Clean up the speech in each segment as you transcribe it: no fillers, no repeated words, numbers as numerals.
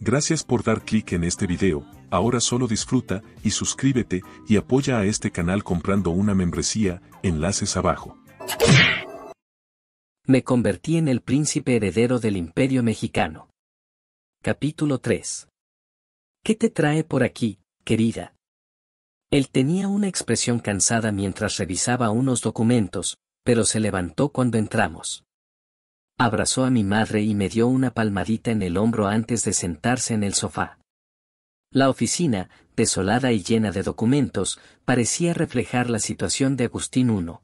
Gracias por dar clic en este video, ahora solo disfruta y suscríbete y apoya a este canal comprando una membresía, enlaces abajo. Me convertí en el príncipe heredero del Imperio Mexicano. Capítulo 3. ¿Qué te trae por aquí, querida? Él tenía una expresión cansada mientras revisaba unos documentos, pero se levantó cuando entramos. Abrazó a mi madre y me dio una palmadita en el hombro antes de sentarse en el sofá. La oficina, desolada y llena de documentos, parecía reflejar la situación de Agustín I.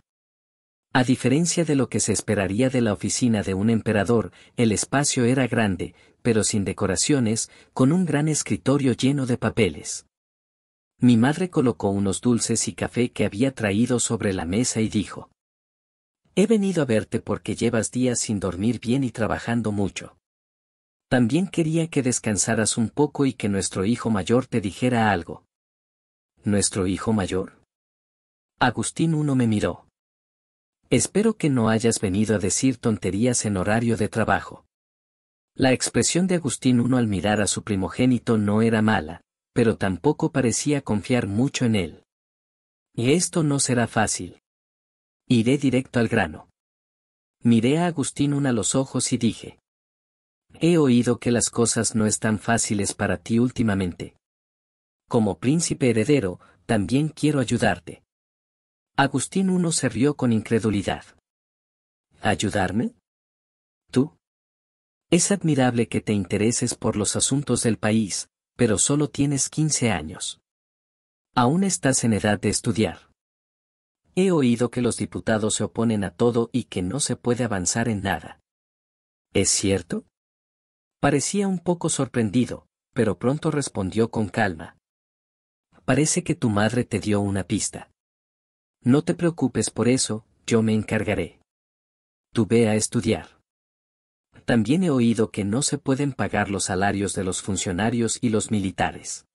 A diferencia de lo que se esperaría de la oficina de un emperador, el espacio era grande, pero sin decoraciones, con un gran escritorio lleno de papeles. Mi madre colocó unos dulces y café que había traído sobre la mesa y dijo: «He venido a verte porque llevas días sin dormir bien y trabajando mucho. También quería que descansaras un poco y que nuestro hijo mayor te dijera algo». ¿Nuestro hijo mayor? Agustín I me miró. «Espero que no hayas venido a decir tonterías en horario de trabajo». La expresión de Agustín I al mirar a su primogénito no era mala, pero tampoco parecía confiar mucho en él. «Y esto no será fácil. Iré directo al grano». Miré a Agustín I a los ojos y dije: «He oído que las cosas no están fáciles para ti últimamente. Como príncipe heredero, también quiero ayudarte». Agustín I se rió con incredulidad. ¿Ayudarme? ¿Tú? Es admirable que te intereses por los asuntos del país, pero solo tienes 15 años. Aún estás en edad de estudiar. He oído que los diputados se oponen a todo y que no se puede avanzar en nada. ¿Es cierto? Parecía un poco sorprendido, pero pronto respondió con calma. Parece que tu madre te dio una pista. No te preocupes por eso, yo me encargaré. Tú ve a estudiar. También he oído que no se pueden pagar los salarios de los funcionarios y los militares.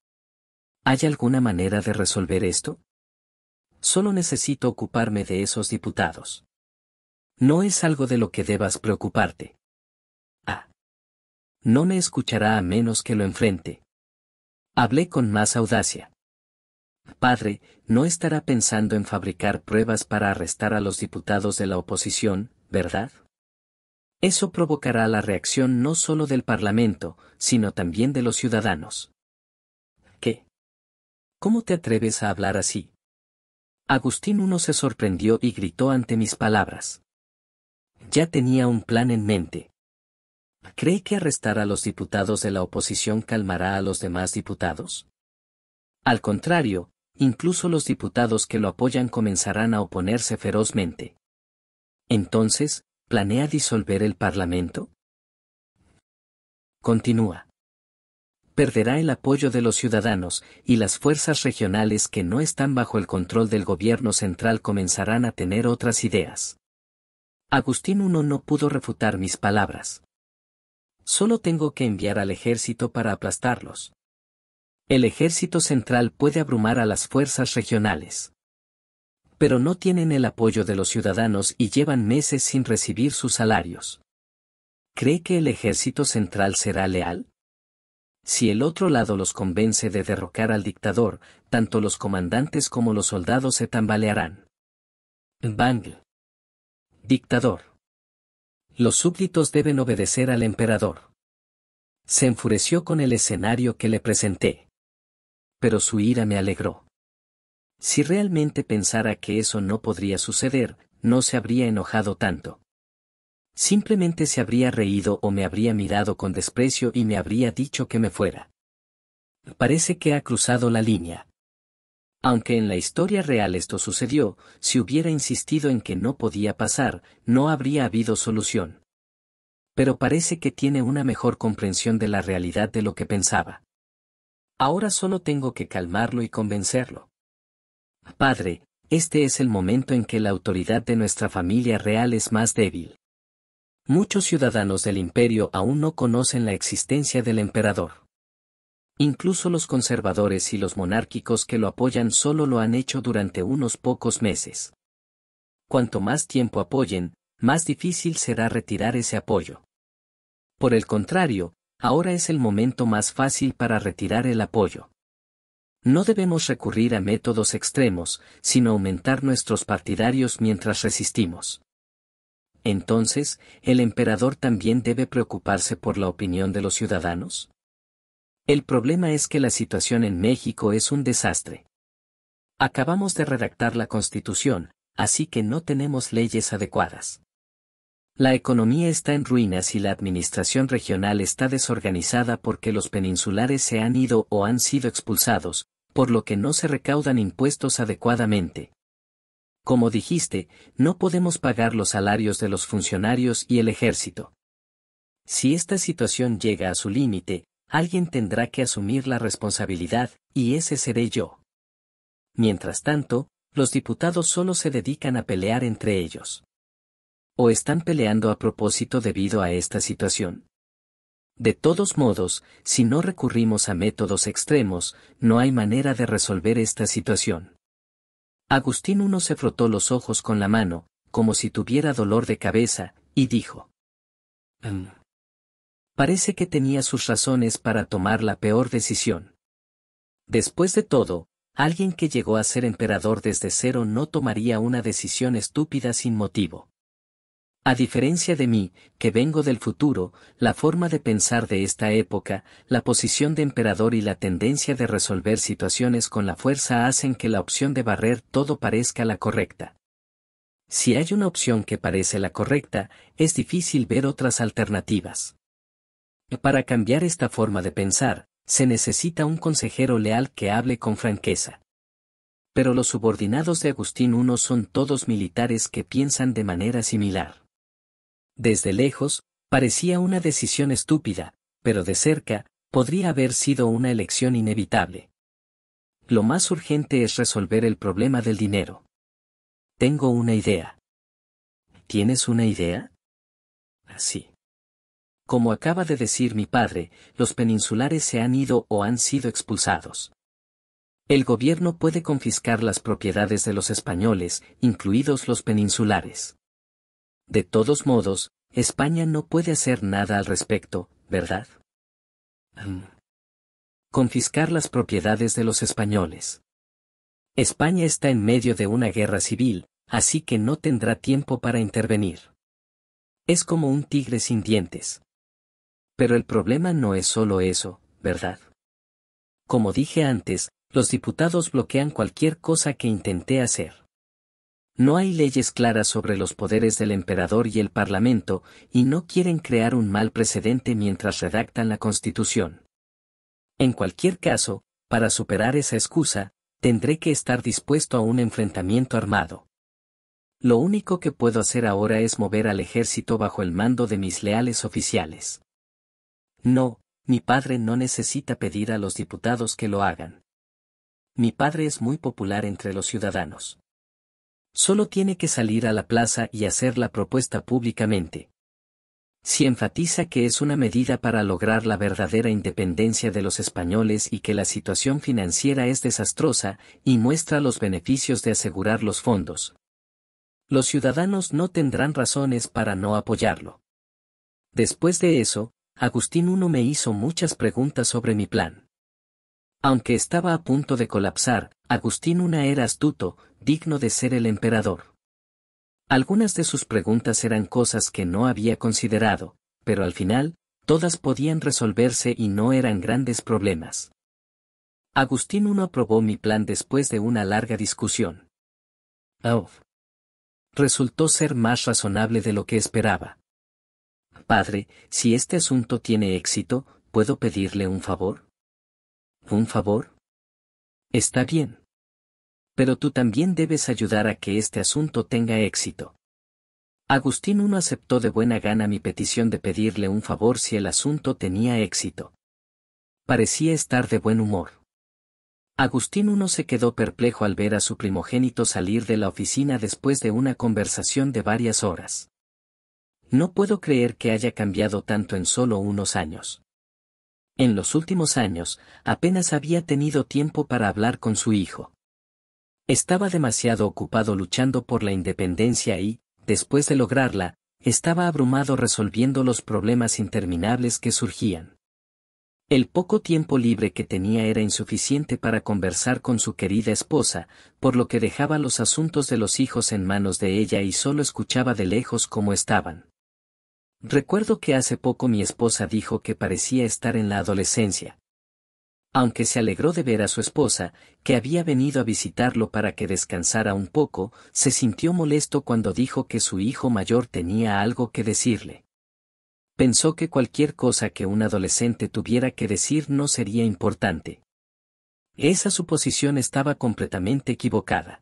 ¿Hay alguna manera de resolver esto? Solo necesito ocuparme de esos diputados. No es algo de lo que debas preocuparte. Ah. No me escuchará a menos que lo enfrente. Hablé con más audacia. Padre, no estará pensando en fabricar pruebas para arrestar a los diputados de la oposición, ¿verdad? Eso provocará la reacción no solo del Parlamento, sino también de los ciudadanos. ¿Qué? ¿Cómo te atreves a hablar así? Agustín I se sorprendió y gritó ante mis palabras. Ya tenía un plan en mente. ¿Cree que arrestar a los diputados de la oposición calmará a los demás diputados? Al contrario, incluso los diputados que lo apoyan comenzarán a oponerse ferozmente. Entonces, ¿planea disolver el Parlamento? Continúa. Perderá el apoyo de los ciudadanos, y las fuerzas regionales que no están bajo el control del gobierno central comenzarán a tener otras ideas. Agustín I no pudo refutar mis palabras. Solo tengo que enviar al ejército para aplastarlos. El ejército central puede abrumar a las fuerzas regionales. Pero no tienen el apoyo de los ciudadanos y llevan meses sin recibir sus salarios. ¿Cree que el ejército central será leal? Si el otro lado los convence de derrocar al dictador, tanto los comandantes como los soldados se tambalearán. Bang. Dictador. Los súbditos deben obedecer al emperador. Se enfureció con el escenario que le presenté. Pero su ira me alegró. Si realmente pensara que eso no podría suceder, no se habría enojado tanto. Simplemente se habría reído o me habría mirado con desprecio y me habría dicho que me fuera. Parece que ha cruzado la línea. Aunque en la historia real esto sucedió, si hubiera insistido en que no podía pasar, no habría habido solución. Pero parece que tiene una mejor comprensión de la realidad de lo que pensaba. Ahora solo tengo que calmarlo y convencerlo. Padre, este es el momento en que la autoridad de nuestra familia real es más débil. Muchos ciudadanos del imperio aún no conocen la existencia del emperador. Incluso los conservadores y los monárquicos que lo apoyan solo lo han hecho durante unos pocos meses. Cuanto más tiempo apoyen, más difícil será retirar ese apoyo. Por el contrario, ahora es el momento más fácil para retirar el apoyo. No debemos recurrir a métodos extremos, sino aumentar nuestros partidarios mientras resistimos. Entonces, ¿el emperador también debe preocuparse por la opinión de los ciudadanos? El problema es que la situación en México es un desastre. Acabamos de redactar la Constitución, así que no tenemos leyes adecuadas. La economía está en ruinas y la administración regional está desorganizada porque los peninsulares se han ido o han sido expulsados, por lo que no se recaudan impuestos adecuadamente. Como dijiste, no podemos pagar los salarios de los funcionarios y el ejército. Si esta situación llega a su límite, alguien tendrá que asumir la responsabilidad, y ese seré yo. Mientras tanto, los diputados solo se dedican a pelear entre ellos. ¿O están peleando a propósito debido a esta situación? De todos modos, si no recurrimos a métodos extremos, no hay manera de resolver esta situación. Agustín I se frotó los ojos con la mano, como si tuviera dolor de cabeza, y dijo: Parece que tenía sus razones para tomar la peor decisión. Después de todo, alguien que llegó a ser emperador desde cero no tomaría una decisión estúpida sin motivo. A diferencia de mí, que vengo del futuro, la forma de pensar de esta época, la posición de emperador y la tendencia de resolver situaciones con la fuerza hacen que la opción de barrer todo parezca la correcta. Si hay una opción que parece la correcta, es difícil ver otras alternativas. Para cambiar esta forma de pensar, se necesita un consejero leal que hable con franqueza. Pero los subordinados de Agustín I son todos militares que piensan de manera similar. Desde lejos, parecía una decisión estúpida, pero de cerca, podría haber sido una elección inevitable. Lo más urgente es resolver el problema del dinero. Tengo una idea. ¿Tienes una idea? Sí. Como acaba de decir mi padre, los peninsulares se han ido o han sido expulsados. El gobierno puede confiscar las propiedades de los españoles, incluidos los peninsulares. De todos modos, España no puede hacer nada al respecto, ¿verdad? Confiscar las propiedades de los españoles. España está en medio de una guerra civil, así que no tendrá tiempo para intervenir. Es como un tigre sin dientes. Pero el problema no es solo eso, ¿verdad? Como dije antes, los diputados bloquean cualquier cosa que intenté hacer. No hay leyes claras sobre los poderes del emperador y el parlamento, y no quieren crear un mal precedente mientras redactan la Constitución. En cualquier caso, para superar esa excusa, tendré que estar dispuesto a un enfrentamiento armado. Lo único que puedo hacer ahora es mover al ejército bajo el mando de mis leales oficiales. No, mi padre no necesita pedir a los diputados que lo hagan. Mi padre es muy popular entre los ciudadanos. Solo tiene que salir a la plaza y hacer la propuesta públicamente. Si enfatiza que es una medida para lograr la verdadera independencia de los españoles y que la situación financiera es desastrosa, y muestra los beneficios de asegurar los fondos, los ciudadanos no tendrán razones para no apoyarlo. Después de eso, Agustín I me hizo muchas preguntas sobre mi plan. Aunque estaba a punto de colapsar, Agustín I era astuto, digno de ser el emperador. Algunas de sus preguntas eran cosas que no había considerado, pero al final, todas podían resolverse y no eran grandes problemas. Agustín I aprobó mi plan después de una larga discusión. Resultó ser más razonable de lo que esperaba. Padre, si este asunto tiene éxito, ¿puedo pedirle un favor? ¿Un favor? Está bien. Pero tú también debes ayudar a que este asunto tenga éxito. Agustín I aceptó de buena gana mi petición de pedirle un favor si el asunto tenía éxito. Parecía estar de buen humor. Agustín I se quedó perplejo al ver a su primogénito salir de la oficina después de una conversación de varias horas. No puedo creer que haya cambiado tanto en solo unos años. En los últimos años, apenas había tenido tiempo para hablar con su hijo. Estaba demasiado ocupado luchando por la independencia y, después de lograrla, estaba abrumado resolviendo los problemas interminables que surgían. El poco tiempo libre que tenía era insuficiente para conversar con su querida esposa, por lo que dejaba los asuntos de los hijos en manos de ella y solo escuchaba de lejos cómo estaban. Recuerdo que hace poco mi esposa dijo que parecía estar en la adolescencia. Aunque se alegró de ver a su esposa, que había venido a visitarlo para que descansara un poco, se sintió molesto cuando dijo que su hijo mayor tenía algo que decirle. Pensó que cualquier cosa que un adolescente tuviera que decir no sería importante. Esa suposición estaba completamente equivocada.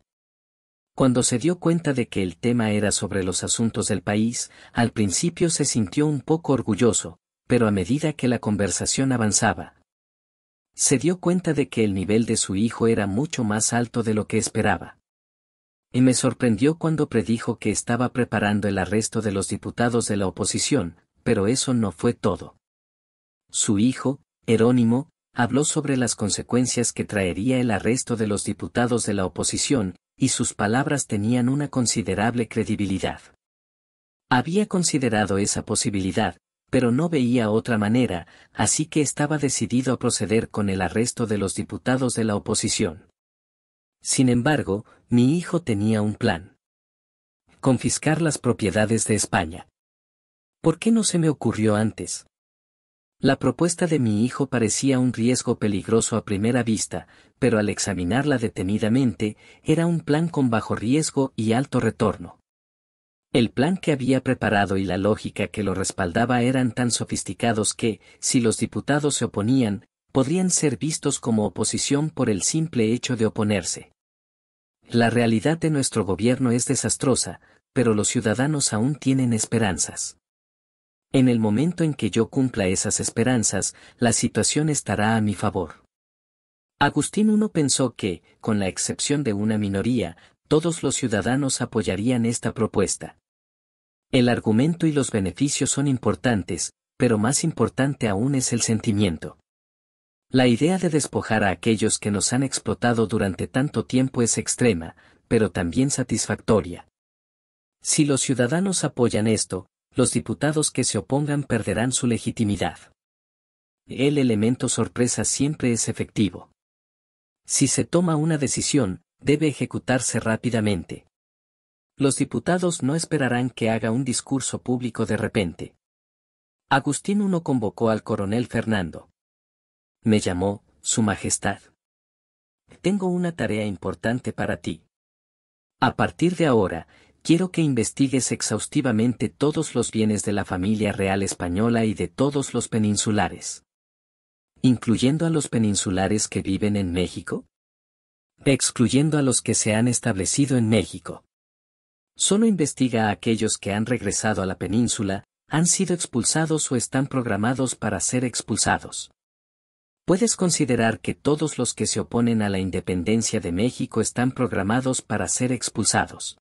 Cuando se dio cuenta de que el tema era sobre los asuntos del país, al principio se sintió un poco orgulloso, pero a medida que la conversación avanzaba, se dio cuenta de que el nivel de su hijo era mucho más alto de lo que esperaba. Y me sorprendió cuando predijo que estaba preparando el arresto de los diputados de la oposición, pero eso no fue todo. Su hijo, Jerónimo, habló sobre las consecuencias que traería el arresto de los diputados de la oposición, y sus palabras tenían una considerable credibilidad. Había considerado esa posibilidad, pero no veía otra manera, así que estaba decidido a proceder con el arresto de los diputados de la oposición. Sin embargo, mi hijo tenía un plan. Confiscar las propiedades de España. ¿Por qué no se me ocurrió antes? La propuesta de mi hijo parecía un riesgo peligroso a primera vista, pero al examinarla detenidamente, era un plan con bajo riesgo y alto retorno. El plan que había preparado y la lógica que lo respaldaba eran tan sofisticados que, si los diputados se oponían, podrían ser vistos como oposición por el simple hecho de oponerse. La realidad de nuestro gobierno es desastrosa, pero los ciudadanos aún tienen esperanzas. En el momento en que yo cumpla esas esperanzas, la situación estará a mi favor. Agustín I pensó que, con la excepción de una minoría, todos los ciudadanos apoyarían esta propuesta. El argumento y los beneficios son importantes, pero más importante aún es el sentimiento. La idea de despojar a aquellos que nos han explotado durante tanto tiempo es extrema, pero también satisfactoria. Si los ciudadanos apoyan esto, los diputados que se opongan perderán su legitimidad. El elemento sorpresa siempre es efectivo. Si se toma una decisión, debe ejecutarse rápidamente. Los diputados no esperarán que haga un discurso público de repente. Agustín I convocó al coronel Fernando. Me llamó, Su Majestad. Tengo una tarea importante para ti. A partir de ahora, quiero que investigues exhaustivamente todos los bienes de la familia real española y de todos los peninsulares. ¿Incluyendo a los peninsulares que viven en México? Excluyendo a los que se han establecido en México. Solo investiga a aquellos que han regresado a la península, han sido expulsados o están programados para ser expulsados. Puedes considerar que todos los que se oponen a la independencia de México están programados para ser expulsados.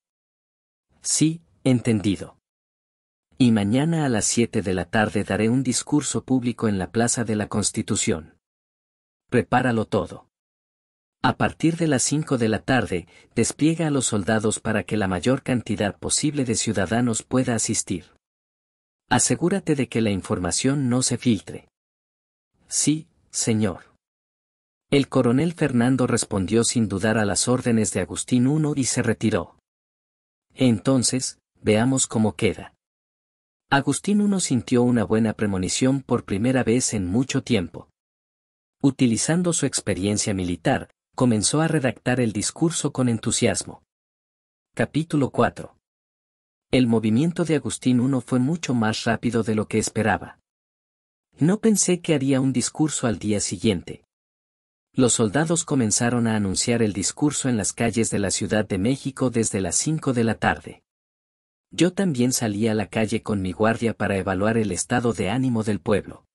Sí, entendido. Y mañana a las 7 de la tarde daré un discurso público en la Plaza de la Constitución. Prepáralo todo. A partir de las 5 de la tarde, despliega a los soldados para que la mayor cantidad posible de ciudadanos pueda asistir. Asegúrate de que la información no se filtre. Sí, señor. El coronel Fernando respondió sin dudar a las órdenes de Agustín I y se retiró. Entonces, veamos cómo queda. Agustín I sintió una buena premonición por primera vez en mucho tiempo. Utilizando su experiencia militar, comenzó a redactar el discurso con entusiasmo. Capítulo 4. El movimiento de Agustín I fue mucho más rápido de lo que esperaba. No pensé que haría un discurso al día siguiente. Los soldados comenzaron a anunciar el discurso en las calles de la Ciudad de México desde las 5 de la tarde. Yo también salí a la calle con mi guardia para evaluar el estado de ánimo del pueblo.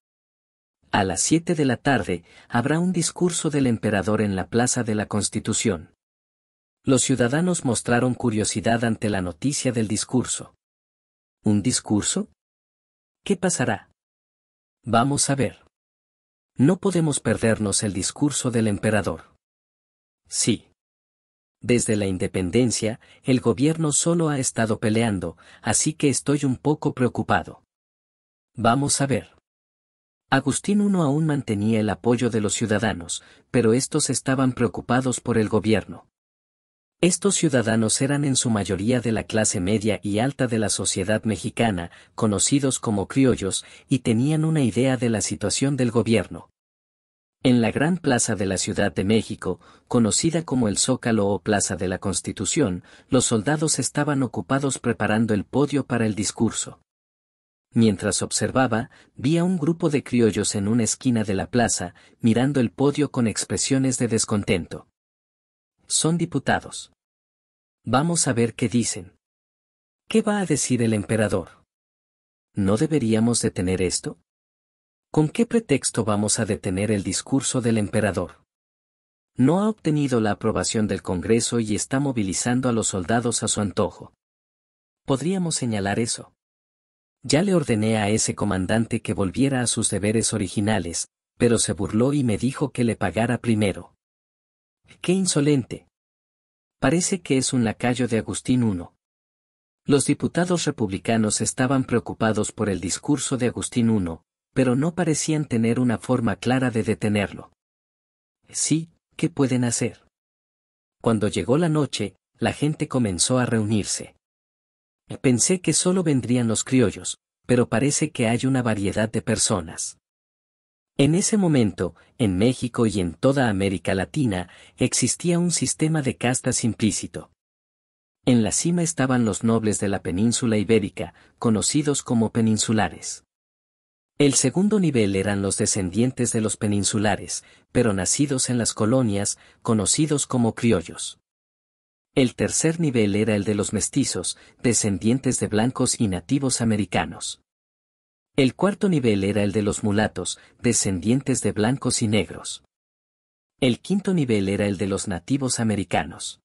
A las 7 de la tarde, habrá un discurso del emperador en la Plaza de la Constitución. Los ciudadanos mostraron curiosidad ante la noticia del discurso. ¿Un discurso? ¿Qué pasará? Vamos a ver. No podemos perdernos el discurso del emperador. Sí. Desde la independencia, el gobierno solo ha estado peleando, así que estoy un poco preocupado. Vamos a ver. Agustín I aún mantenía el apoyo de los ciudadanos, pero estos estaban preocupados por el gobierno. Estos ciudadanos eran en su mayoría de la clase media y alta de la sociedad mexicana, conocidos como criollos, y tenían una idea de la situación del gobierno. En la gran plaza de la Ciudad de México, conocida como el Zócalo o Plaza de la Constitución, los soldados estaban ocupados preparando el podio para el discurso. Mientras observaba, vi a un grupo de criollos en una esquina de la plaza, mirando el podio con expresiones de descontento. Son diputados. Vamos a ver qué dicen. ¿Qué va a decir el emperador? ¿No deberíamos detener esto? ¿Con qué pretexto vamos a detener el discurso del emperador? No ha obtenido la aprobación del Congreso y está movilizando a los soldados a su antojo. Podríamos señalar eso. Ya le ordené a ese comandante que volviera a sus deberes originales, pero se burló y me dijo que le pagara primero. ¡Qué insolente! Parece que es un lacayo de Agustín I. Los diputados republicanos estaban preocupados por el discurso de Agustín I, pero no parecían tener una forma clara de detenerlo. Sí, ¿qué pueden hacer? Cuando llegó la noche, la gente comenzó a reunirse. Pensé que solo vendrían los criollos, pero parece que hay una variedad de personas. En ese momento, en México y en toda América Latina, existía un sistema de castas implícito. En la cima estaban los nobles de la península ibérica, conocidos como peninsulares. El segundo nivel eran los descendientes de los peninsulares, pero nacidos en las colonias, conocidos como criollos. El tercer nivel era el de los mestizos, descendientes de blancos y nativos americanos. El cuarto nivel era el de los mulatos, descendientes de blancos y negros. El quinto nivel era el de los nativos americanos.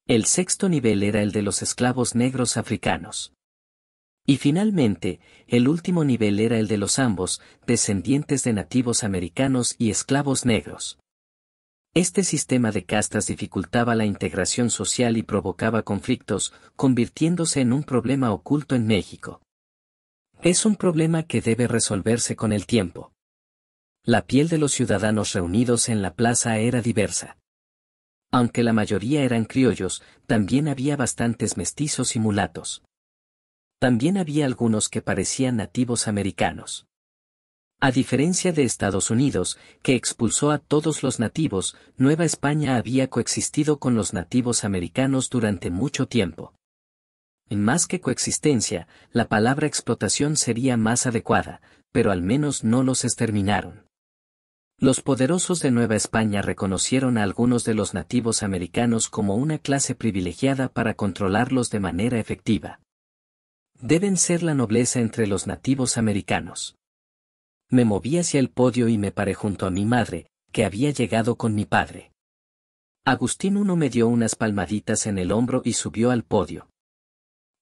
El sexto nivel era el de los esclavos negros africanos. Y finalmente, el último nivel era el de los ambos, descendientes de nativos americanos y esclavos negros. Este sistema de castas dificultaba la integración social y provocaba conflictos, convirtiéndose en un problema oculto en México. Es un problema que debe resolverse con el tiempo. La piel de los ciudadanos reunidos en la plaza era diversa. Aunque la mayoría eran criollos, también había bastantes mestizos y mulatos. También había algunos que parecían nativos americanos. A diferencia de Estados Unidos, que expulsó a todos los nativos, Nueva España había coexistido con los nativos americanos durante mucho tiempo. Más que coexistencia, la palabra explotación sería más adecuada, pero al menos no los exterminaron. Los poderosos de Nueva España reconocieron a algunos de los nativos americanos como una clase privilegiada para controlarlos de manera efectiva. Deben ser la nobleza entre los nativos americanos. Me moví hacia el podio y me paré junto a mi madre, que había llegado con mi padre. Agustín I me dio unas palmaditas en el hombro y subió al podio.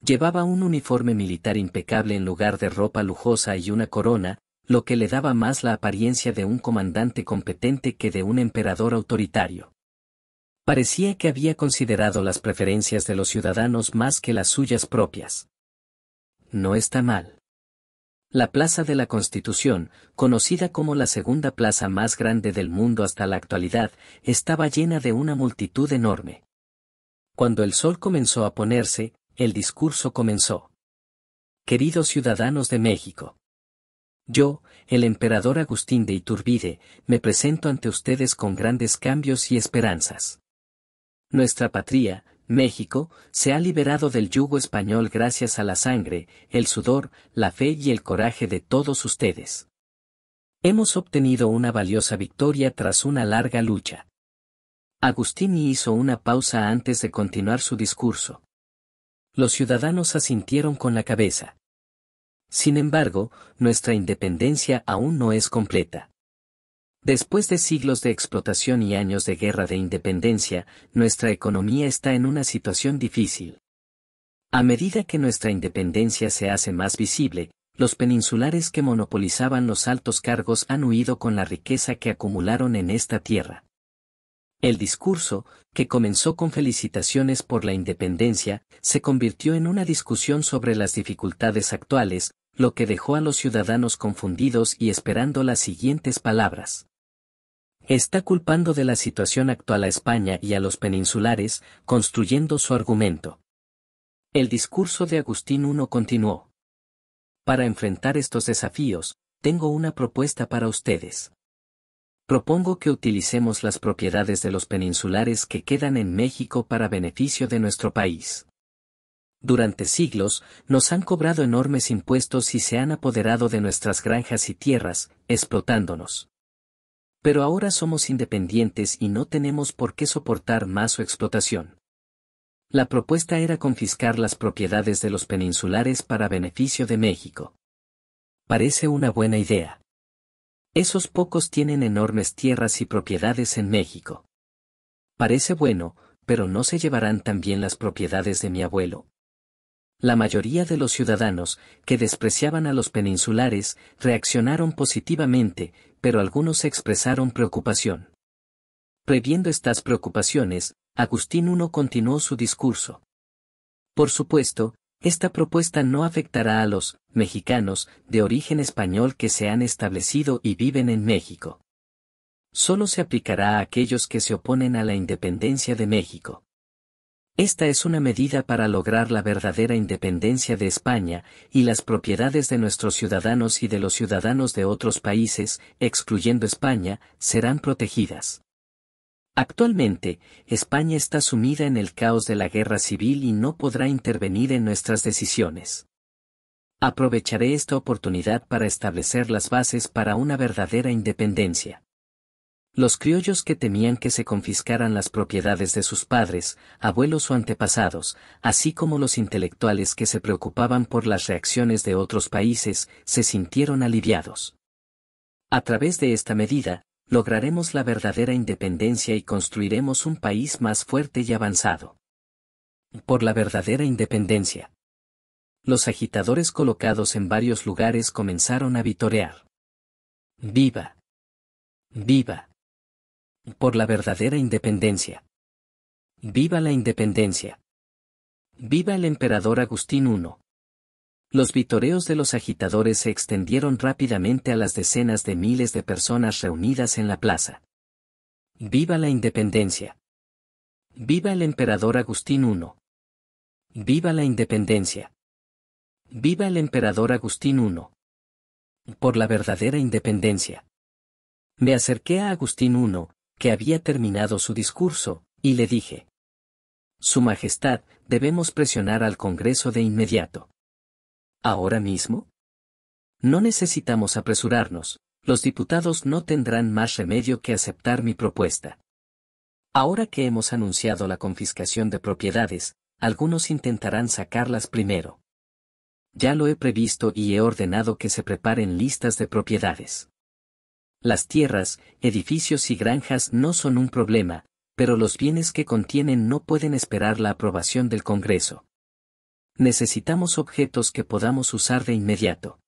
Llevaba un uniforme militar impecable en lugar de ropa lujosa y una corona, lo que le daba más la apariencia de un comandante competente que de un emperador autoritario. Parecía que había considerado las preferencias de los ciudadanos más que las suyas propias. No está mal. La Plaza de la Constitución, conocida como la segunda plaza más grande del mundo hasta la actualidad, estaba llena de una multitud enorme. Cuando el sol comenzó a ponerse, el discurso comenzó. Queridos ciudadanos de México. Yo, el emperador Agustín de Iturbide, me presento ante ustedes con grandes cambios y esperanzas. Nuestra patria, México, se ha liberado del yugo español gracias a la sangre, el sudor, la fe y el coraje de todos ustedes. Hemos obtenido una valiosa victoria tras una larga lucha. Agustín hizo una pausa antes de continuar su discurso. Los ciudadanos asintieron con la cabeza. Sin embargo, nuestra independencia aún no es completa. Después de siglos de explotación y años de guerra de independencia, nuestra economía está en una situación difícil. A medida que nuestra independencia se hace más visible, los peninsulares que monopolizaban los altos cargos han huido con la riqueza que acumularon en esta tierra. El discurso, que comenzó con felicitaciones por la independencia, se convirtió en una discusión sobre las dificultades actuales, lo que dejó a los ciudadanos confundidos y esperando las siguientes palabras. Está culpando de la situación actual a España y a los peninsulares, construyendo su argumento. El discurso de Agustín I continuó. Para enfrentar estos desafíos, tengo una propuesta para ustedes. Propongo que utilicemos las propiedades de los peninsulares que quedan en México para beneficio de nuestro país. Durante siglos, nos han cobrado enormes impuestos y se han apoderado de nuestras granjas y tierras, explotándonos. Pero ahora somos independientes y no tenemos por qué soportar más su explotación. La propuesta era confiscar las propiedades de los peninsulares para beneficio de México. Parece una buena idea. Esos pocos tienen enormes tierras y propiedades en México. Parece bueno, pero ¿no se llevarán también las propiedades de mi abuelo? La mayoría de los ciudadanos, que despreciaban a los peninsulares, reaccionaron positivamente, pero algunos expresaron preocupación. Previendo estas preocupaciones, Agustín I continuó su discurso. Por supuesto, esta propuesta no afectará a los mexicanos de origen español que se han establecido y viven en México. Solo se aplicará a aquellos que se oponen a la independencia de México. Esta es una medida para lograr la verdadera independencia de España, y las propiedades de nuestros ciudadanos y de los ciudadanos de otros países, excluyendo España, serán protegidas. Actualmente, España está sumida en el caos de la guerra civil y no podrá intervenir en nuestras decisiones. Aprovecharé esta oportunidad para establecer las bases para una verdadera independencia. Los criollos que temían que se confiscaran las propiedades de sus padres, abuelos o antepasados, así como los intelectuales que se preocupaban por las reacciones de otros países, se sintieron aliviados. A través de esta medida, lograremos la verdadera independencia y construiremos un país más fuerte y avanzado. Por la verdadera independencia. Los agitadores colocados en varios lugares comenzaron a vitorear. ¡Viva! ¡Viva! Por la verdadera independencia. ¡Viva la independencia! ¡Viva el emperador Agustín I! Los vitoreos de los agitadores se extendieron rápidamente a las decenas de miles de personas reunidas en la plaza. ¡Viva la independencia! ¡Viva el emperador Agustín I! ¡Viva la independencia! ¡Viva el emperador Agustín I! Por la verdadera independencia. Me acerqué a Agustín I, que había terminado su discurso, y le dije: Su Majestad, debemos presionar al Congreso de inmediato. ¿Ahora mismo? No necesitamos apresurarnos, los diputados no tendrán más remedio que aceptar mi propuesta. Ahora que hemos anunciado la confiscación de propiedades, algunos intentarán sacarlas primero. Ya lo he previsto y he ordenado que se preparen listas de propiedades. Las tierras, edificios y granjas no son un problema, pero los bienes que contienen no pueden esperar la aprobación del Congreso. Necesitamos objetos que podamos usar de inmediato.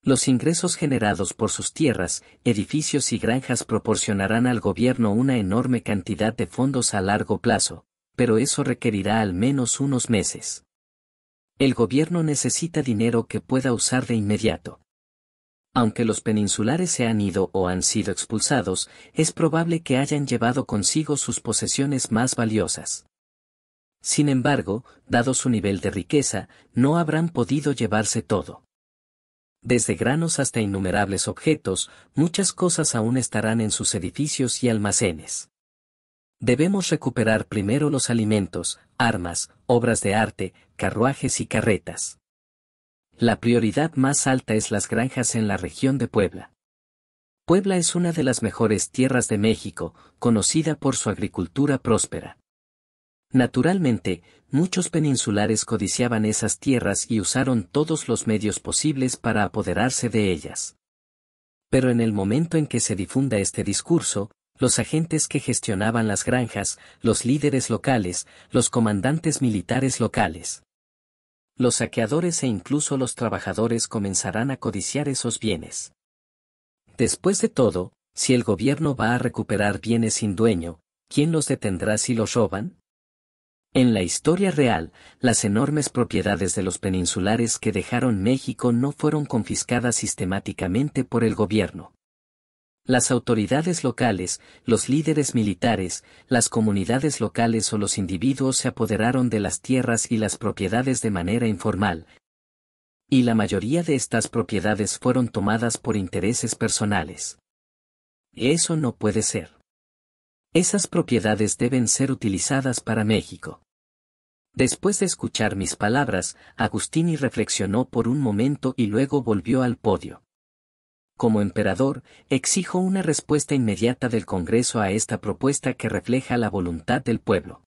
Los ingresos generados por sus tierras, edificios y granjas proporcionarán al gobierno una enorme cantidad de fondos a largo plazo, pero eso requerirá al menos unos meses. El gobierno necesita dinero que pueda usar de inmediato. Aunque los peninsulares se han ido o han sido expulsados, es probable que hayan llevado consigo sus posesiones más valiosas. Sin embargo, dado su nivel de riqueza, no habrán podido llevarse todo. Desde granos hasta innumerables objetos, muchas cosas aún estarán en sus edificios y almacenes. Debemos recuperar primero los alimentos, armas, obras de arte, carruajes y carretas. La prioridad más alta es las granjas en la región de Puebla. Puebla es una de las mejores tierras de México, conocida por su agricultura próspera. Naturalmente, muchos peninsulares codiciaban esas tierras y usaron todos los medios posibles para apoderarse de ellas. Pero en el momento en que se difunda este discurso, los agentes que gestionaban las granjas, los líderes locales, los comandantes militares locales, los saqueadores e incluso los trabajadores comenzarán a codiciar esos bienes. Después de todo, si el gobierno va a recuperar bienes sin dueño, ¿quién los detendrá si los roban? En la historia real, las enormes propiedades de los peninsulares que dejaron México no fueron confiscadas sistemáticamente por el gobierno. Las autoridades locales, los líderes militares, las comunidades locales o los individuos se apoderaron de las tierras y las propiedades de manera informal, y la mayoría de estas propiedades fueron tomadas por intereses personales. Eso no puede ser. Esas propiedades deben ser utilizadas para México. Después de escuchar mis palabras, Agustini reflexionó por un momento y luego volvió al podio. Como emperador, exijo una respuesta inmediata del Congreso a esta propuesta que refleja la voluntad del pueblo.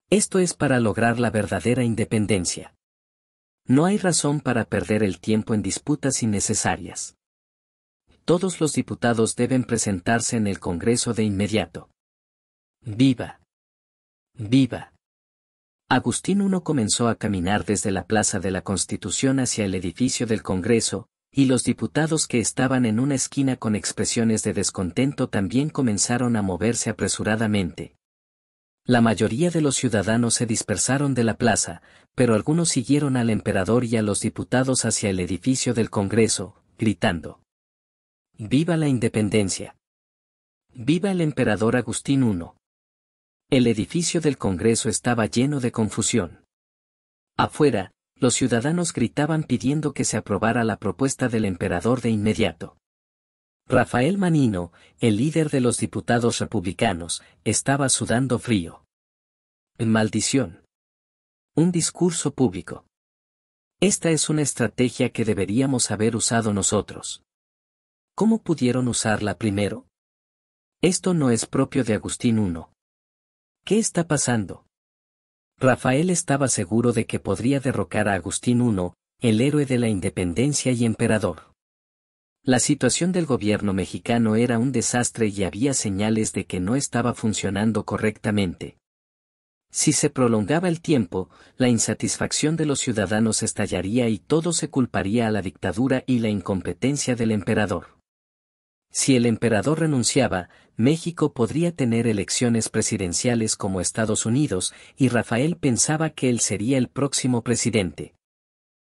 Esto es para lograr la verdadera independencia. No hay razón para perder el tiempo en disputas innecesarias. Todos los diputados deben presentarse en el Congreso de inmediato. ¡Viva! ¡Viva! Agustín I comenzó a caminar desde la Plaza de la Constitución hacia el edificio del Congreso, y los diputados que estaban en una esquina con expresiones de descontento también comenzaron a moverse apresuradamente. La mayoría de los ciudadanos se dispersaron de la plaza, pero algunos siguieron al emperador y a los diputados hacia el edificio del Congreso, gritando: ¡Viva la independencia! ¡Viva el emperador Agustín I! El edificio del Congreso estaba lleno de confusión. Afuera, los ciudadanos gritaban pidiendo que se aprobara la propuesta del emperador de inmediato. Rafael Manino, el líder de los diputados republicanos, estaba sudando frío. Maldición. Un discurso público. Esta es una estrategia que deberíamos haber usado nosotros. ¿Cómo pudieron usarla primero? Esto no es propio de Agustín I. ¿Qué está pasando? Rafael estaba seguro de que podría derrocar a Agustín I, el héroe de la independencia y emperador. La situación del gobierno mexicano era un desastre y había señales de que no estaba funcionando correctamente. Si se prolongaba el tiempo, la insatisfacción de los ciudadanos estallaría y todo se culparía a la dictadura y la incompetencia del emperador. Si el emperador renunciaba, México podría tener elecciones presidenciales como Estados Unidos, y Rafael pensaba que él sería el próximo presidente.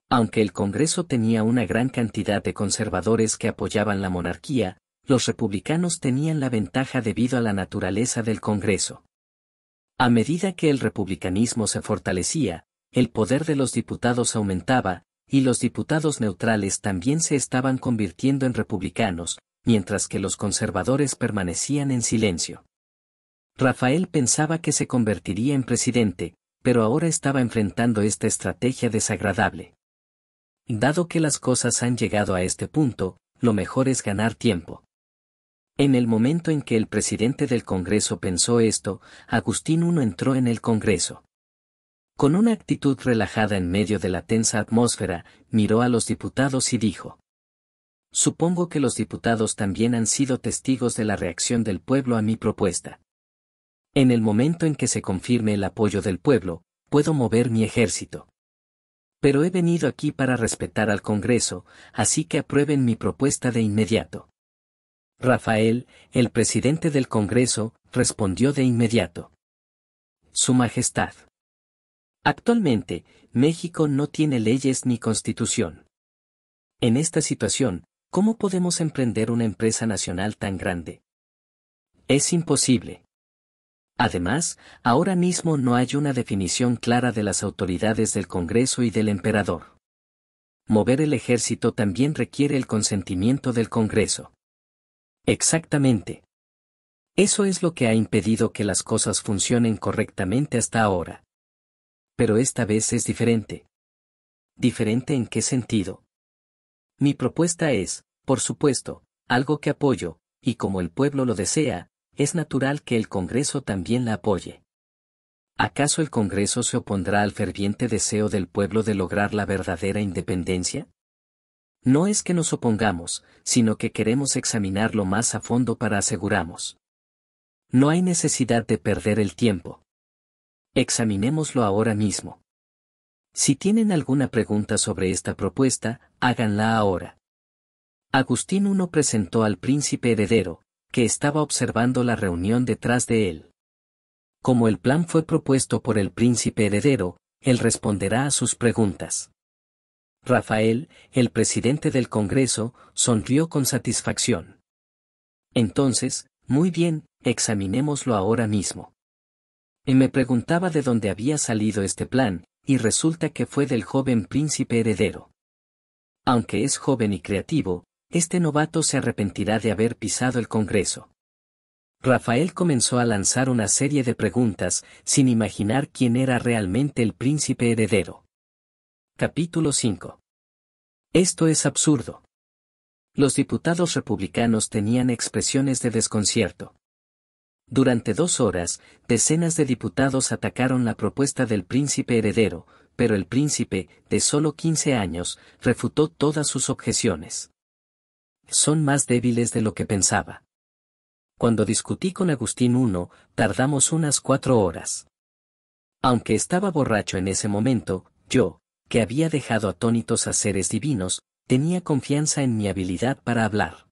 Aunque el Congreso tenía una gran cantidad de conservadores que apoyaban la monarquía, los republicanos tenían la ventaja debido a la naturaleza del Congreso. A medida que el republicanismo se fortalecía, el poder de los diputados aumentaba, y los diputados neutrales también se estaban convirtiendo en republicanos, mientras que los conservadores permanecían en silencio. Rafael pensaba que se convertiría en presidente, pero ahora estaba enfrentando esta estrategia desagradable. Dado que las cosas han llegado a este punto, lo mejor es ganar tiempo. En el momento en que el presidente del Congreso pensó esto, Agustín I entró en el Congreso. Con una actitud relajada en medio de la tensa atmósfera, miró a los diputados y dijo: Supongo que los diputados también han sido testigos de la reacción del pueblo a mi propuesta. En el momento en que se confirme el apoyo del pueblo, puedo mover mi ejército. Pero he venido aquí para respetar al Congreso, así que aprueben mi propuesta de inmediato. Rafael, el presidente del Congreso, respondió de inmediato: Su Majestad. Actualmente, México no tiene leyes ni constitución. En esta situación, ¿cómo podemos emprender una empresa nacional tan grande? Es imposible. Además, ahora mismo no hay una definición clara de las autoridades del Congreso y del emperador. Mover el ejército también requiere el consentimiento del Congreso. Exactamente. Eso es lo que ha impedido que las cosas funcionen correctamente hasta ahora. Pero esta vez es diferente. ¿Diferente en qué sentido? Mi propuesta es, por supuesto, algo que apoyo, y como el pueblo lo desea, es natural que el Congreso también la apoye. ¿Acaso el Congreso se opondrá al ferviente deseo del pueblo de lograr la verdadera independencia? No es que nos opongamos, sino que queremos examinarlo más a fondo para asegurarnos. No hay necesidad de perder el tiempo. Examinémoslo ahora mismo. Si tienen alguna pregunta sobre esta propuesta, háganla ahora. Agustín I presentó al príncipe heredero, que estaba observando la reunión detrás de él. Como el plan fue propuesto por el príncipe heredero, él responderá a sus preguntas. Rafael, el presidente del Congreso, sonrió con satisfacción. Entonces, muy bien, examinémoslo ahora mismo. Y me preguntaba de dónde había salido este plan, y resulta que fue del joven príncipe heredero. Aunque es joven y creativo, este novato se arrepentirá de haber pisado el Congreso. Rafael comenzó a lanzar una serie de preguntas, sin imaginar quién era realmente el príncipe heredero. Capítulo 5. Esto es absurdo. Los diputados republicanos tenían expresiones de desconcierto. Durante 2 horas, decenas de diputados atacaron la propuesta del príncipe heredero, pero el príncipe, de solo 15 años, refutó todas sus objeciones. Son más débiles de lo que pensaba. Cuando discutí con Agustín I, tardamos unas 4 horas. Aunque estaba borracho en ese momento, yo, que había dejado atónitos a seres divinos, tenía confianza en mi habilidad para hablar.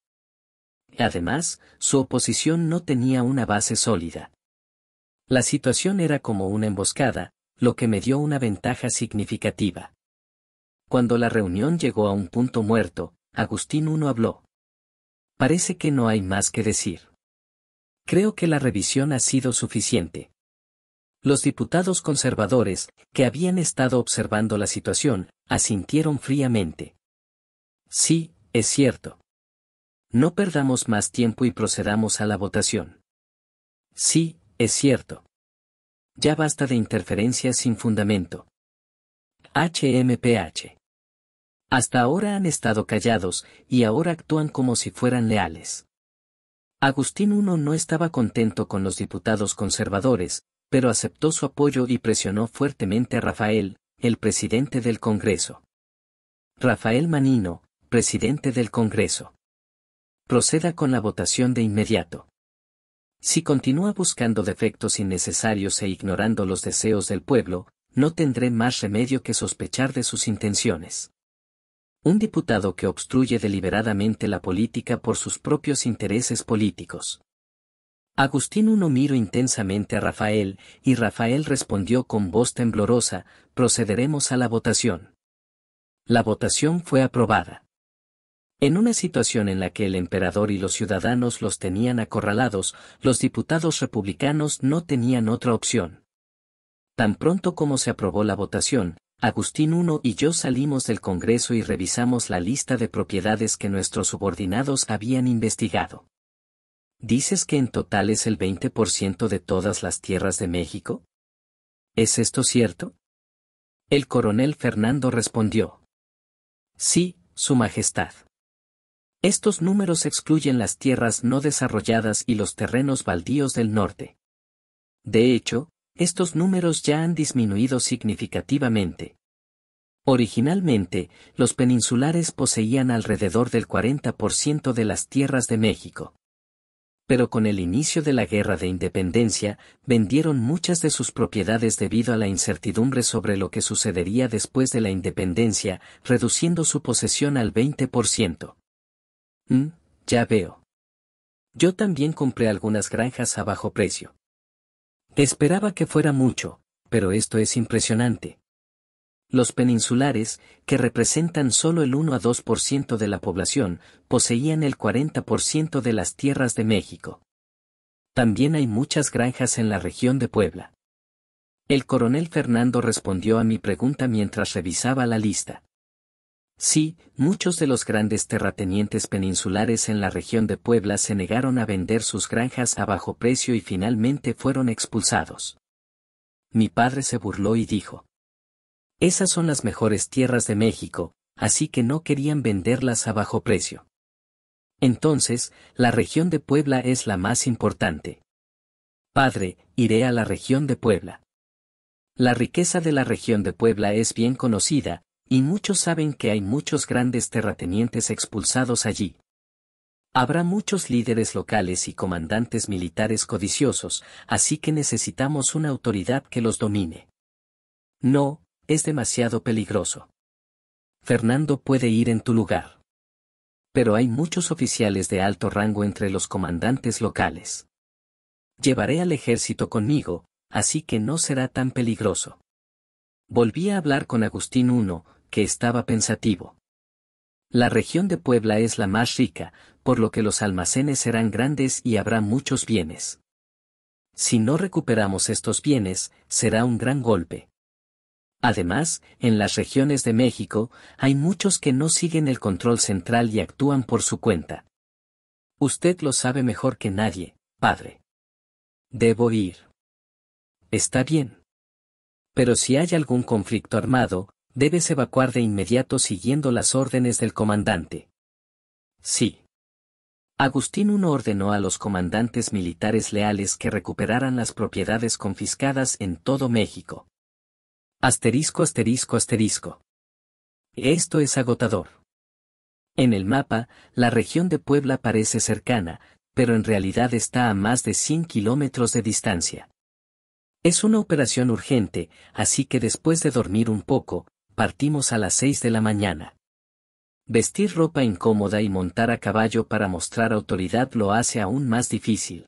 Además, su oposición no tenía una base sólida. La situación era como una emboscada, lo que me dio una ventaja significativa. Cuando la reunión llegó a un punto muerto, Agustín I habló. Parece que no hay más que decir. Creo que la revisión ha sido suficiente. Los diputados conservadores, que habían estado observando la situación, asintieron fríamente. Sí, es cierto. No perdamos más tiempo y procedamos a la votación. Sí, es cierto. Ya basta de interferencias sin fundamento. HMPH. Hasta ahora han estado callados, y ahora actúan como si fueran leales. Agustín I no estaba contento con los diputados conservadores, pero aceptó su apoyo y presionó fuertemente a Rafael, el presidente del Congreso. Rafael Manino, presidente del Congreso. Proceda con la votación de inmediato. Si continúa buscando defectos innecesarios e ignorando los deseos del pueblo, no tendré más remedio que sospechar de sus intenciones. Un diputado que obstruye deliberadamente la política por sus propios intereses políticos. Agustín I miró intensamente a Rafael, y Rafael respondió con voz temblorosa: procederemos a la votación. La votación fue aprobada. En una situación en la que el emperador y los ciudadanos los tenían acorralados, los diputados republicanos no tenían otra opción. Tan pronto como se aprobó la votación, Agustín I y yo salimos del Congreso y revisamos la lista de propiedades que nuestros subordinados habían investigado. ¿Dices que en total es el 20% de todas las tierras de México? ¿Es esto cierto? El coronel Fernando respondió. Sí, Su Majestad. Estos números excluyen las tierras no desarrolladas y los terrenos baldíos del norte. De hecho, estos números ya han disminuido significativamente. Originalmente, los peninsulares poseían alrededor del 40% de las tierras de México. Pero con el inicio de la Guerra de Independencia, vendieron muchas de sus propiedades debido a la incertidumbre sobre lo que sucedería después de la independencia, reduciendo su posesión al 20%. Ya veo. Yo también compré algunas granjas a bajo precio. Esperaba que fuera mucho, pero esto es impresionante. Los peninsulares, que representan solo el 1 a 2% de la población, poseían el 40% de las tierras de México. También hay muchas granjas en la región de Puebla. El coronel Fernando respondió a mi pregunta mientras revisaba la lista. Sí, muchos de los grandes terratenientes peninsulares en la región de Puebla se negaron a vender sus granjas a bajo precio y finalmente fueron expulsados. Mi padre se burló y dijo: esas son las mejores tierras de México, así que no querían venderlas a bajo precio. Entonces, la región de Puebla es la más importante. Padre, iré a la región de Puebla. La riqueza de la región de Puebla es bien conocida, y muchos saben que hay muchos grandes terratenientes expulsados allí. Habrá muchos líderes locales y comandantes militares codiciosos, así que necesitamos una autoridad que los domine. No, es demasiado peligroso. Fernando puede ir en tu lugar. Pero hay muchos oficiales de alto rango entre los comandantes locales. Llevaré al ejército conmigo, así que no será tan peligroso. Volví a hablar con Agustín I, que estaba pensativo. La región de Puebla es la más rica, por lo que los almacenes serán grandes y habrá muchos bienes. Si no recuperamos estos bienes, será un gran golpe. Además, en las regiones de México, hay muchos que no siguen el control central y actúan por su cuenta. Usted lo sabe mejor que nadie, padre. Debo ir. Está bien. Pero si hay algún conflicto armado, debes evacuar de inmediato siguiendo las órdenes del comandante. Sí. Agustín I ordenó a los comandantes militares leales que recuperaran las propiedades confiscadas en todo México. Asterisco asterisco asterisco. Esto es agotador. En el mapa, la región de Puebla parece cercana, pero en realidad está a más de 100 kilómetros de distancia. Es una operación urgente, así que después de dormir un poco, partimos a las 6 de la mañana. Vestir ropa incómoda y montar a caballo para mostrar autoridad lo hace aún más difícil.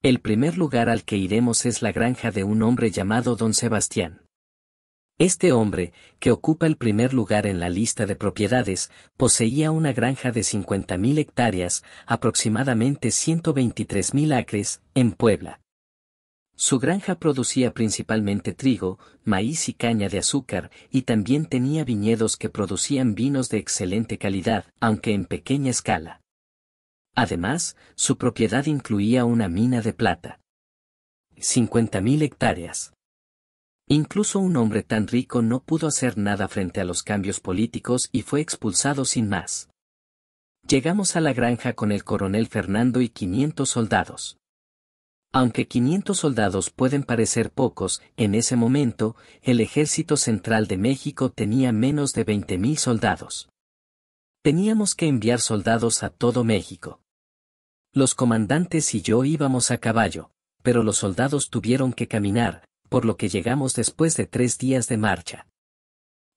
El primer lugar al que iremos es la granja de un hombre llamado Don Sebastián. Este hombre, que ocupa el primer lugar en la lista de propiedades, poseía una granja de 50.000 hectáreas, aproximadamente 123.000 acres, en Puebla. Su granja producía principalmente trigo, maíz y caña de azúcar, y también tenía viñedos que producían vinos de excelente calidad, aunque en pequeña escala. Además, su propiedad incluía una mina de plata. 50.000 hectáreas. Incluso un hombre tan rico no pudo hacer nada frente a los cambios políticos y fue expulsado sin más. Llegamos a la granja con el coronel Fernando y 500 soldados. Aunque 500 soldados pueden parecer pocos, en ese momento, el Ejército Central de México tenía menos de 20.000 soldados. Teníamos que enviar soldados a todo México. Los comandantes y yo íbamos a caballo, pero los soldados tuvieron que caminar, por lo que llegamos después de 3 días de marcha.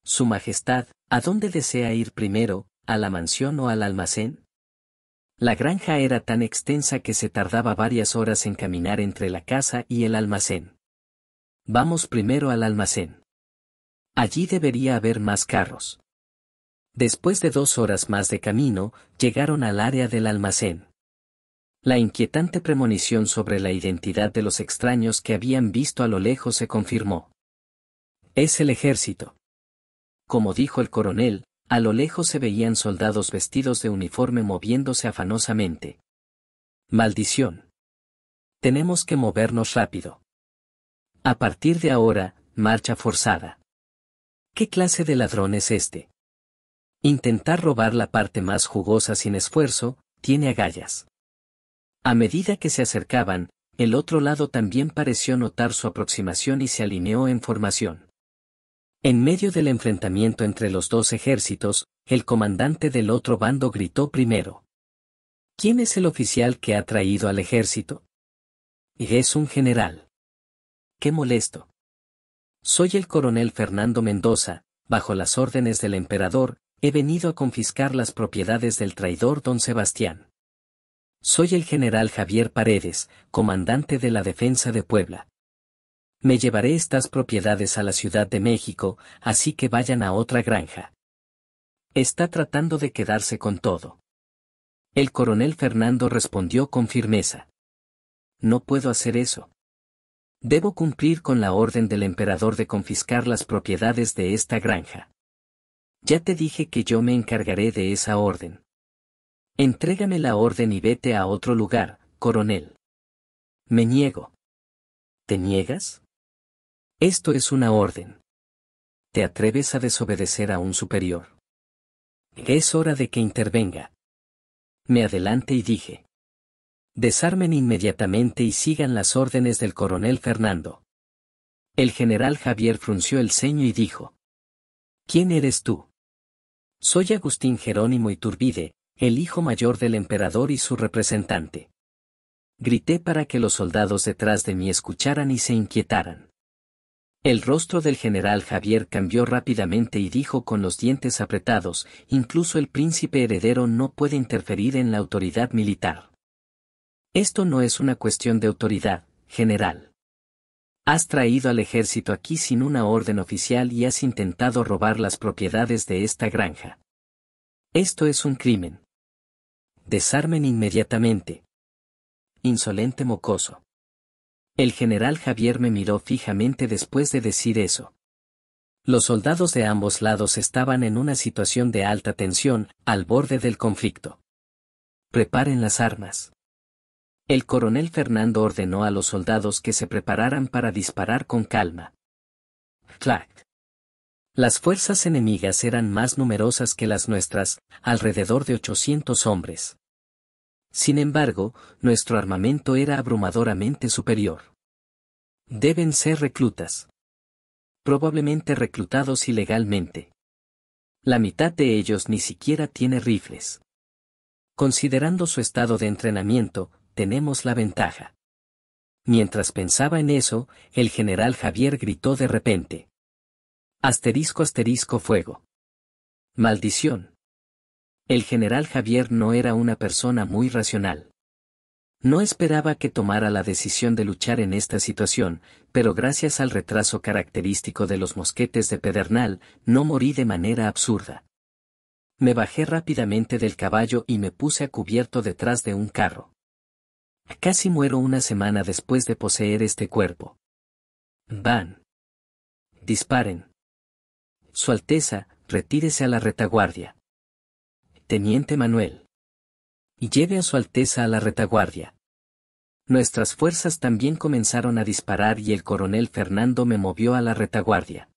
Su Majestad, ¿a dónde desea ir primero, a la mansión o al almacén? La granja era tan extensa que se tardaba varias horas en caminar entre la casa y el almacén. Vamos primero al almacén. Allí debería haber más carros. Después de 2 horas más de camino, llegaron al área del almacén. La inquietante premonición sobre la identidad de los extraños que habían visto a lo lejos se confirmó. Es el ejército. Como dijo el coronel, a lo lejos se veían soldados vestidos de uniforme moviéndose afanosamente. Maldición. Tenemos que movernos rápido. A partir de ahora, marcha forzada. ¿Qué clase de ladrón es este? Intentar robar la parte más jugosa sin esfuerzo, tiene agallas. A medida que se acercaban, el otro lado también pareció notar su aproximación y se alineó en formación. En medio del enfrentamiento entre los dos ejércitos, el comandante del otro bando gritó primero. ¿Quién es el oficial que ha traído al ejército? Es un general. ¡Qué molesto! Soy el coronel Fernando Mendoza, bajo las órdenes del emperador, he venido a confiscar las propiedades del traidor don Sebastián. Soy el general Javier Paredes, comandante de la defensa de Puebla. Me llevaré estas propiedades a la Ciudad de México, así que vayan a otra granja. Está tratando de quedarse con todo. El coronel Fernando respondió con firmeza. No puedo hacer eso. Debo cumplir con la orden del emperador de confiscar las propiedades de esta granja. Ya te dije que yo me encargaré de esa orden. Entrégame la orden y vete a otro lugar, coronel. Me niego. ¿Te niegas? Esto es una orden. ¿Te atreves a desobedecer a un superior? Es hora de que intervenga. Me adelanté y dije. Desarmen inmediatamente y sigan las órdenes del coronel Fernando. El general Javier frunció el ceño y dijo. ¿Quién eres tú? Soy Agustín Jerónimo Iturbide, el hijo mayor del emperador y su representante. Grité para que los soldados detrás de mí escucharan y se inquietaran. El rostro del general Javier cambió rápidamente y dijo con los dientes apretados, incluso el príncipe heredero no puede interferir en la autoridad militar. Esto no es una cuestión de autoridad, general. Has traído al ejército aquí sin una orden oficial y has intentado robar las propiedades de esta granja. Esto es un crimen. Desarmen inmediatamente. Insolente mocoso. El general Javier me miró fijamente después de decir eso. Los soldados de ambos lados estaban en una situación de alta tensión, al borde del conflicto. Preparen las armas. El coronel Fernando ordenó a los soldados que se prepararan para disparar con calma. ¡Clac! Las fuerzas enemigas eran más numerosas que las nuestras, alrededor de 800 hombres. Sin embargo, nuestro armamento era abrumadoramente superior. Deben ser reclutas. Probablemente reclutados ilegalmente. La mitad de ellos ni siquiera tiene rifles. Considerando su estado de entrenamiento, tenemos la ventaja. Mientras pensaba en eso, el general Javier gritó de repente. Asterisco asterisco fuego. Maldición. El general Javier no era una persona muy racional. No esperaba que tomara la decisión de luchar en esta situación, pero gracias al retraso característico de los mosquetes de Pedernal, no morí de manera absurda. Me bajé rápidamente del caballo y me puse a cubierto detrás de un carro. Casi muero una semana después de poseer este cuerpo. Van. Disparen. Su Alteza, retírese a la retaguardia. Teniente Manuel. Y lleve a Su Alteza a la retaguardia. Nuestras fuerzas también comenzaron a disparar y el coronel Fernando me movió a la retaguardia.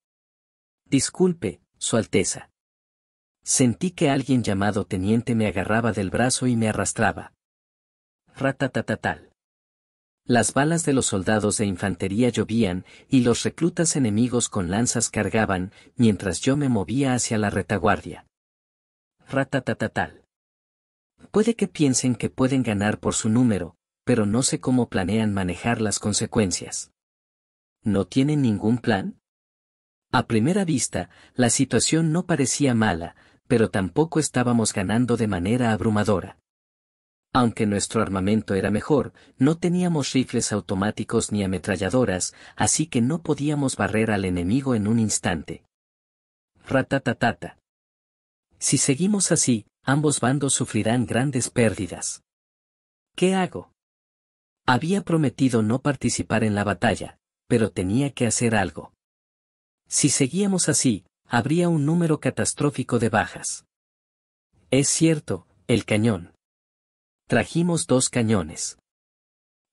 Disculpe, Su Alteza. Sentí que alguien llamado teniente me agarraba del brazo y me arrastraba. Ratatatatal. Las balas de los soldados de infantería llovían y los reclutas enemigos con lanzas cargaban, mientras yo me movía hacia la retaguardia. Ratatatatal. Puede que piensen que pueden ganar por su número, pero no sé cómo planean manejar las consecuencias. ¿No tienen ningún plan? A primera vista, la situación no parecía mala, pero tampoco estábamos ganando de manera abrumadora. Aunque nuestro armamento era mejor, no teníamos rifles automáticos ni ametralladoras, así que no podíamos barrer al enemigo en un instante. Ratatatata. Si seguimos así, ambos bandos sufrirán grandes pérdidas. ¿Qué hago? Había prometido no participar en la batalla, pero tenía que hacer algo. Si seguíamos así, habría un número catastrófico de bajas. Es cierto, el cañón. Trajimos 2 cañones.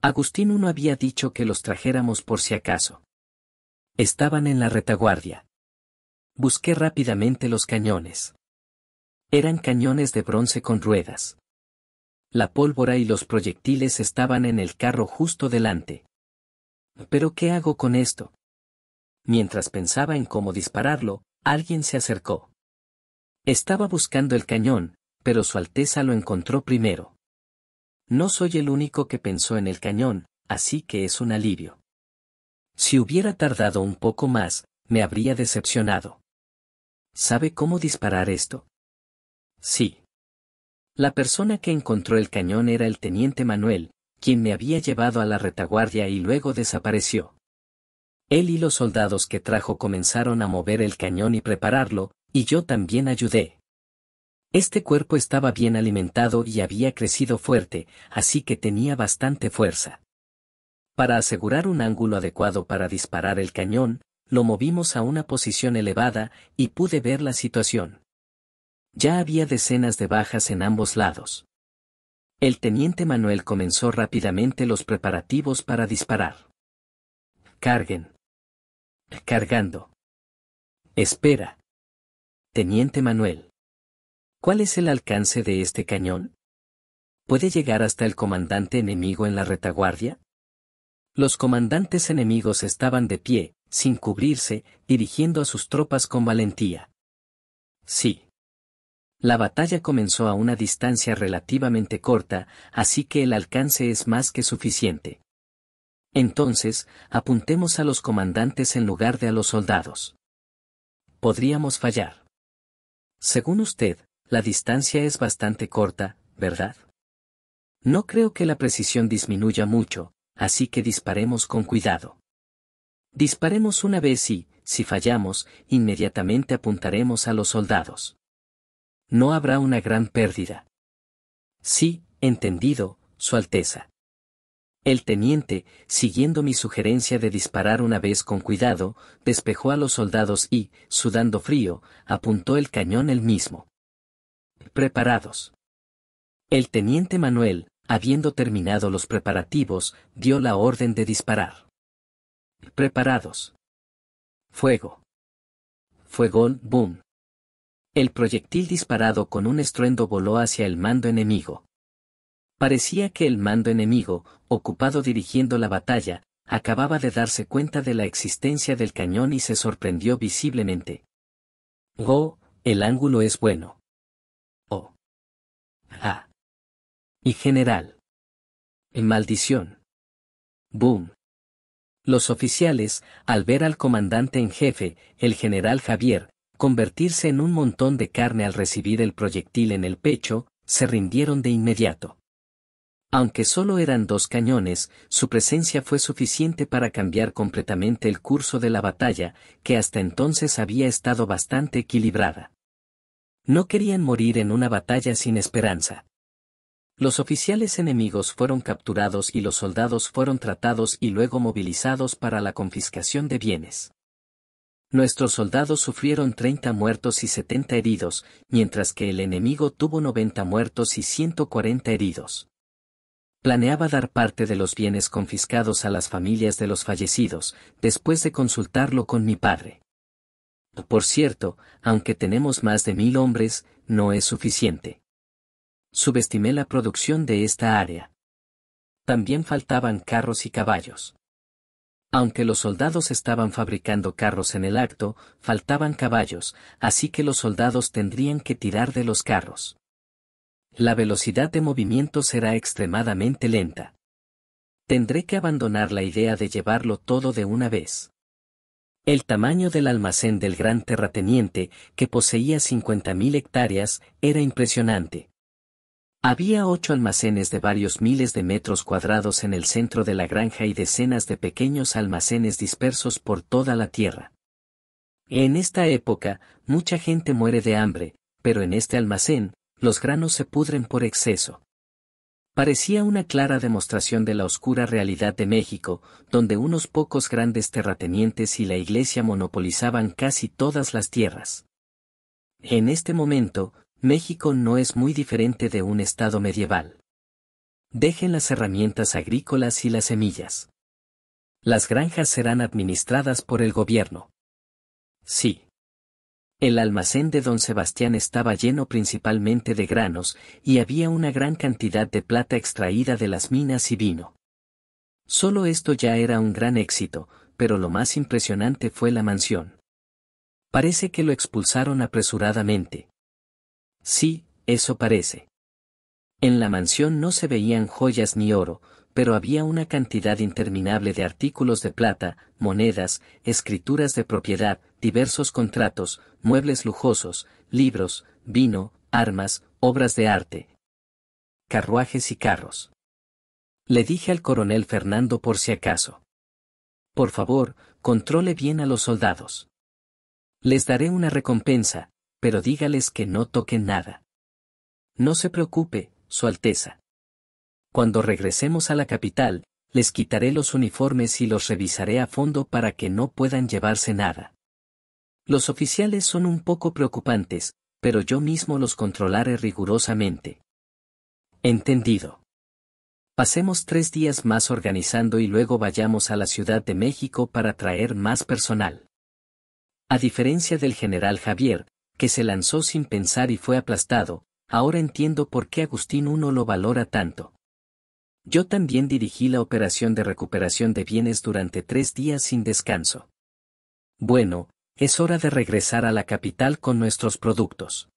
Agustín no había dicho que los trajéramos por si acaso. Estaban en la retaguardia. Busqué rápidamente los cañones. Eran cañones de bronce con ruedas. La pólvora y los proyectiles estaban en el carro justo delante. ¿Pero qué hago con esto? Mientras pensaba en cómo dispararlo, alguien se acercó. Estaba buscando el cañón, pero Su Alteza lo encontró primero. No soy el único que pensó en el cañón, así que es un alivio. Si hubiera tardado un poco más, me habría decepcionado. ¿Sabe cómo disparar esto? Sí. La persona que encontró el cañón era el teniente Manuel, quien me había llevado a la retaguardia y luego desapareció. Él y los soldados que trajo comenzaron a mover el cañón y prepararlo, y yo también ayudé. Este cuerpo estaba bien alimentado y había crecido fuerte, así que tenía bastante fuerza. Para asegurar un ángulo adecuado para disparar el cañón, lo movimos a una posición elevada y pude ver la situación. Ya había decenas de bajas en ambos lados. El teniente Manuel comenzó rápidamente los preparativos para disparar. Carguen. Cargando. Espera. Teniente Manuel. ¿Cuál es el alcance de este cañón? ¿Puede llegar hasta el comandante enemigo en la retaguardia? Los comandantes enemigos estaban de pie, sin cubrirse, dirigiendo a sus tropas con valentía. Sí. La batalla comenzó a una distancia relativamente corta, así que el alcance es más que suficiente. Entonces, apuntemos a los comandantes en lugar de a los soldados. Podríamos fallar. Según usted, la distancia es bastante corta, ¿verdad? No creo que la precisión disminuya mucho, así que disparemos con cuidado. Disparemos una vez y, si fallamos, inmediatamente apuntaremos a los soldados. No habrá una gran pérdida. Sí, entendido, Su Alteza. El teniente, siguiendo mi sugerencia de disparar una vez con cuidado, despejó a los soldados y, sudando frío, apuntó el cañón él mismo. Preparados. El teniente Manuel, habiendo terminado los preparativos, dio la orden de disparar. Preparados. Fuego. Fuegón, boom. El proyectil disparado con un estruendo voló hacia el mando enemigo. Parecía que el mando enemigo, ocupado dirigiendo la batalla, acababa de darse cuenta de la existencia del cañón y se sorprendió visiblemente. Oh, el ángulo es bueno. Oh. Ah. Y general. Maldición. Boom. Los oficiales, al ver al comandante en jefe, el general Javier, convertirse en un montón de carne al recibir el proyectil en el pecho, se rindieron de inmediato. Aunque solo eran 2 cañones, su presencia fue suficiente para cambiar completamente el curso de la batalla, que hasta entonces había estado bastante equilibrada. No querían morir en una batalla sin esperanza. Los oficiales enemigos fueron capturados y los soldados fueron tratados y luego movilizados para la confiscación de bienes. Nuestros soldados sufrieron 30 muertos y 70 heridos, mientras que el enemigo tuvo 90 muertos y 140 heridos. Planeaba dar parte de los bienes confiscados a las familias de los fallecidos, después de consultarlo con mi padre. Por cierto, aunque tenemos más de 1000 hombres, no es suficiente. Subestimé la producción de esta área. También faltaban carros y caballos. Aunque los soldados estaban fabricando carros en el acto, faltaban caballos, así que los soldados tendrían que tirar de los carros. La velocidad de movimiento será extremadamente lenta. Tendré que abandonar la idea de llevarlo todo de una vez. El tamaño del almacén del gran terrateniente, que poseía 50.000 hectáreas, era impresionante. Había 8 almacenes de varios miles de metros cuadrados en el centro de la granja y decenas de pequeños almacenes dispersos por toda la tierra. En esta época, mucha gente muere de hambre, pero en este almacén, los granos se pudren por exceso. Parecía una clara demostración de la oscura realidad de México, donde unos pocos grandes terratenientes y la iglesia monopolizaban casi todas las tierras. En este momento, México no es muy diferente de un estado medieval. Dejen las herramientas agrícolas y las semillas. Las granjas serán administradas por el gobierno. Sí. El almacén de don Sebastián estaba lleno principalmente de granos, y había una gran cantidad de plata extraída de las minas y vino. Solo esto ya era un gran éxito, pero lo más impresionante fue la mansión. Parece que lo expulsaron apresuradamente. Sí, eso parece. En la mansión no se veían joyas ni oro, pero había una cantidad interminable de artículos de plata, monedas, escrituras de propiedad, diversos contratos, muebles lujosos, libros, vino, armas, obras de arte, carruajes y carros. Le dije al coronel Fernando por si acaso. Por favor, controle bien a los soldados. Les daré una recompensa, pero dígales que no toquen nada. No se preocupe, Su Alteza. Cuando regresemos a la capital, les quitaré los uniformes y los revisaré a fondo para que no puedan llevarse nada. Los oficiales son un poco preocupantes, pero yo mismo los controlaré rigurosamente. Entendido. Pasemos 3 días más organizando y luego vayamos a la Ciudad de México para traer más personal. A diferencia del general Javier, que se lanzó sin pensar y fue aplastado, ahora entiendo por qué Agustín I lo valora tanto. Yo también dirigí la operación de recuperación de bienes durante 3 días sin descanso. Bueno, es hora de regresar a la capital con nuestros productos.